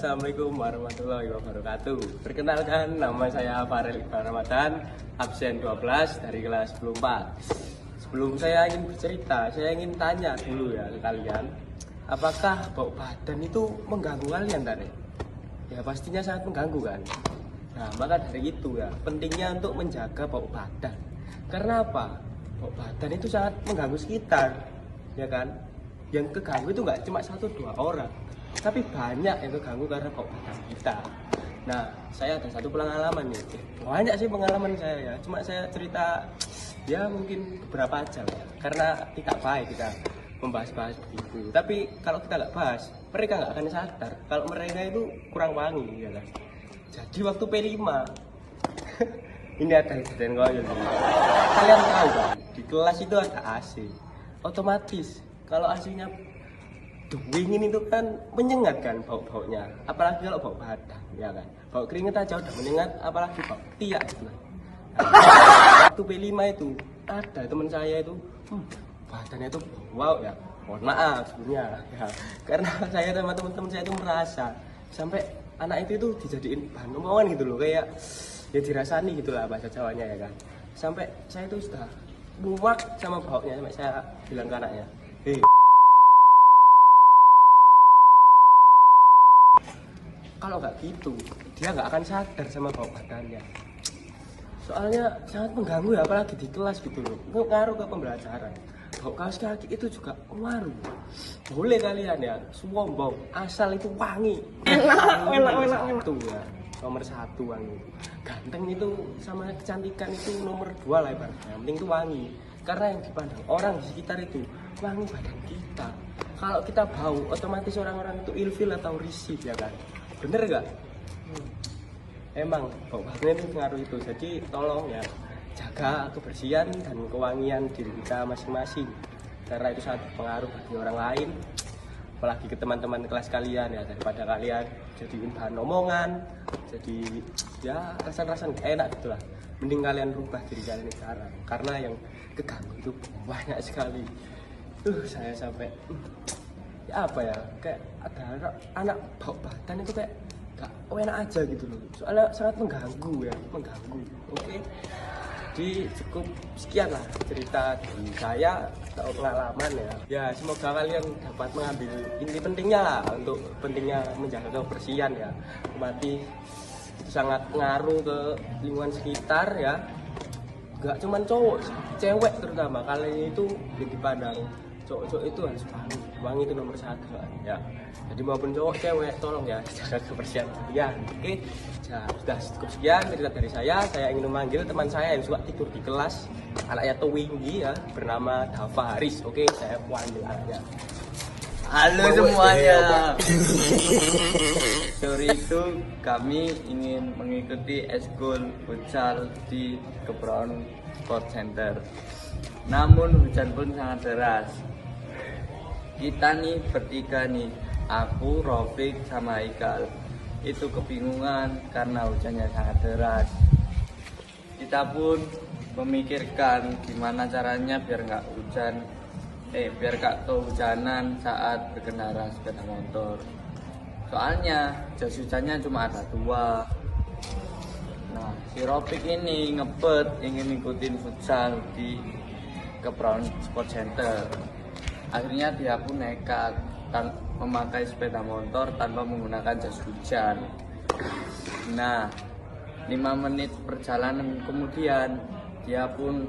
Assalamualaikum warahmatullahi wabarakatuh. Perkenalkan, nama saya Farel Iqbal Ramadan, absen 12 dari kelas 10 Sebelum saya ingin bercerita, saya ingin tanya dulu ya ke kalian, apakah bau badan itu mengganggu kalian tadi? Ya pastinya sangat mengganggu kan. Nah maka dari itu ya, pentingnya untuk menjaga bau badan. Karena apa? Bau badan itu sangat mengganggu sekitar, ya kan? Yang keganggu itu nggak cuma 1-2 orang, tapi banyak yang keganggu karena bau badan kita. Nah, saya ada satu pengalaman nih. Banyak sih pengalaman saya ya. Cuma saya cerita ya mungkin beberapa aja lah ya. Karena tidak baik kita membahas-bahas begitu. Tapi kalau kita nggak bahas, mereka nggak akan sadar kalau mereka itu kurang wangi, ya kan. Jadi waktu P5 ini ada kejadian koyo. Kalian tahu kan, di kelas itu ada AC. Otomatis kalau AC-nya dingin itu kan menyengat kan bau-baunya, apalagi kalau bau badan, ya kan. Bau keringet aja udah menyengat, apalagi bau tiak gitu. Nah, waktu P5 itu ada teman saya itu badannya itu wow ya, mohon maaf sebenarnya ya, karena saya sama teman-teman saya itu merasa sampai anak itu dijadiin bahan omongan gitu loh, kayak ya dirasani gitulah bahasa Jawanya ya kan. Sampai saya itu sudah muak sama baunya, sampai saya bilang ke anaknya, hei, kalau nggak gitu dia nggak akan sadar sama bau badannya. Soalnya sangat mengganggu ya, apalagi di kelas gitu loh, ngaruh ke pembelajaran. Bau kaos kaki itu juga ngaruh. Boleh kalian ya sombong, asal itu wangi. Enak ya, nomor 1 wangi. Ganteng itu sama kecantikan itu nomor 2 lah ibaratnya. Yang penting itu wangi. Karena yang dipandang orang di sekitar itu wangi badan kita. Kalau kita bau, otomatis orang-orang itu ilfil atau risih ya kan. Bener gak? Emang bau badan itu pengaruh itu. Jadi tolong ya jaga kebersihan dan kewangian diri kita masing-masing, karena itu sangat berpengaruh bagi orang lain, apalagi ke teman-teman kelas kalian ya. Daripada kalian jadiin bahan omongan, jadi ya rasan-rasan enak gitulah, mending kalian rubah diri kalian sekarang, karena yang keganggu itu banyak sekali. Saya sampai ya apa ya, kayak ada anak bau badan itu kayak gak enak aja gitu loh, soalnya sangat mengganggu ya, mengganggu. Oke, jadi cukup sekian lah cerita dari saya atau pengalaman ya. Ya semoga kalian dapat mengambil inti pentingnya lah, untuk pentingnya menjaga kebersihan ya. Berarti itu sangat ngaruh ke lingkungan sekitar ya. Gak cuman cowok, cewek terutama kalian itu dipandang cowok-cowok itu harus wangi. Wangi itu nomor 1 ya. Jadi maupun cowok cewek tolong ya jaga kebersihan kalian. Oke, ya, sudah cukup sekian cerita dari saya. Saya ingin memanggil teman saya yang suka tidur di kelas, anaknya tinggi ya, bernama Dava Haris. Oke, saya panggil anaknya. Halo semuanya. Sore itu kami ingin mengikuti eskul futsal di Kepron Sport Center. Namun hujan pun sangat deras. Kita nih bertiga nih, aku, Rofik, sama Haikal, itu kebingungan karena hujannya sangat deras. Kita pun memikirkan gimana caranya biar nggak kehujanan saat berkendara sepeda motor. Soalnya jas hujannya cuma ada 2. Nah, si Rofik ini ngebet ingin ngikutin futsal di Kepron Sport Center. Akhirnya dia pun nekat memakai sepeda motor tanpa menggunakan jas hujan. Nah, 5 menit perjalanan kemudian dia pun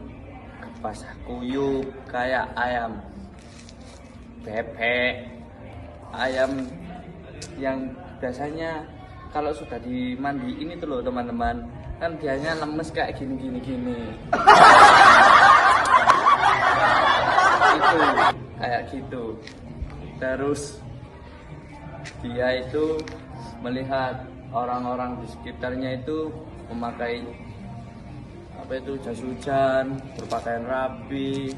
basah kuyup kayak ayam bebek, ayam yang biasanya kalau sudah dimandiin itu loh teman-teman, kan biasanya lemes kayak gini. Itu kayak gitu. Terus dia itu melihat orang-orang di sekitarnya itu memakai jas hujan, berpakaian rapi,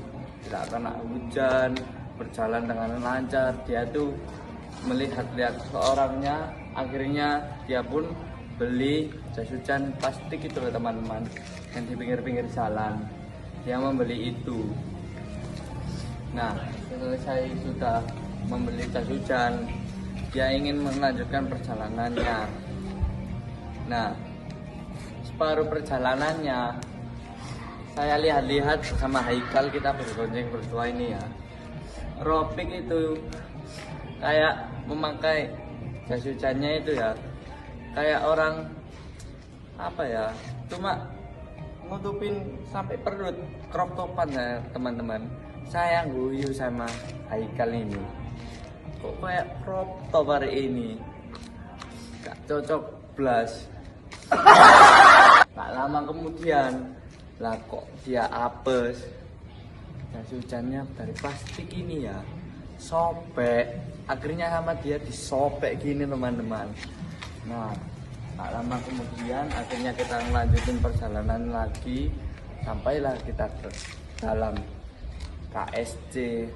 tidak kena hujan, berjalan dengan lancar. Dia tuh melihat-lihat seorangnya, akhirnya dia pun beli jas hujan plastik itu loh teman-teman, yang di pinggir-pinggir jalan. Dia membeli itu. Nah, selesai sudah membeli jas hujan, dia ingin melanjutkan perjalanannya. Nah, separuh perjalanannya saya lihat-lihat bersama Haikal, kita bergonceng berdua ini ya. Ropik itu kayak memakai jas hujannya itu ya, kayak orang apa ya, cuma nutupin sampai perut, crop topan ya teman-teman. Saya guyu sama Haikal ini, kok kayak crop top hari ini, gak cocok blas. Gak lama kemudian lah kok dia apes, jas hujannya dari plastik ini ya, sobek. Akhirnya sama dia disobek gini teman-teman. Nah, tak lama kemudian akhirnya kita melanjutin perjalanan lagi, sampailah kita ke dalam KSC.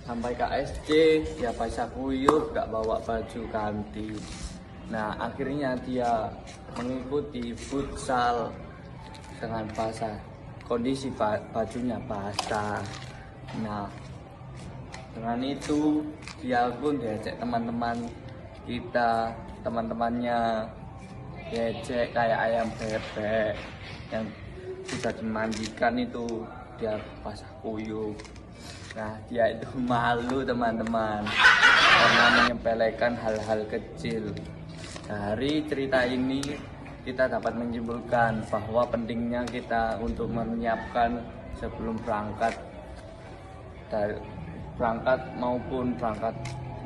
Sampai KSC dia basah kuyup, gak bawa baju ganti. Nah, akhirnya dia mengikuti futsal dengan basah, kondisi bajunya basah. Nah, dengan itu dia pun diajak teman-teman kita, teman-temannya diajak kayak ayam bebek yang sudah dimandikan itu, dia basah kuyup. Nah, dia itu malu teman-teman karena menyepelekan hal-hal kecil. Dari cerita ini kita dapat menyimpulkan bahwa pentingnya kita untuk menyiapkan sebelum berangkat, maupun berangkat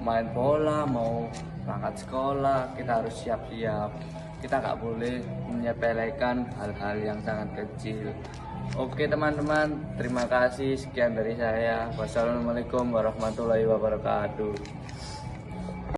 main bola, mau berangkat sekolah, kita harus siap-siap. Kita nggak boleh menyepelekan hal-hal yang sangat kecil. Oke teman-teman, terima kasih, sekian dari saya. Wassalamualaikum warahmatullahi wabarakatuh.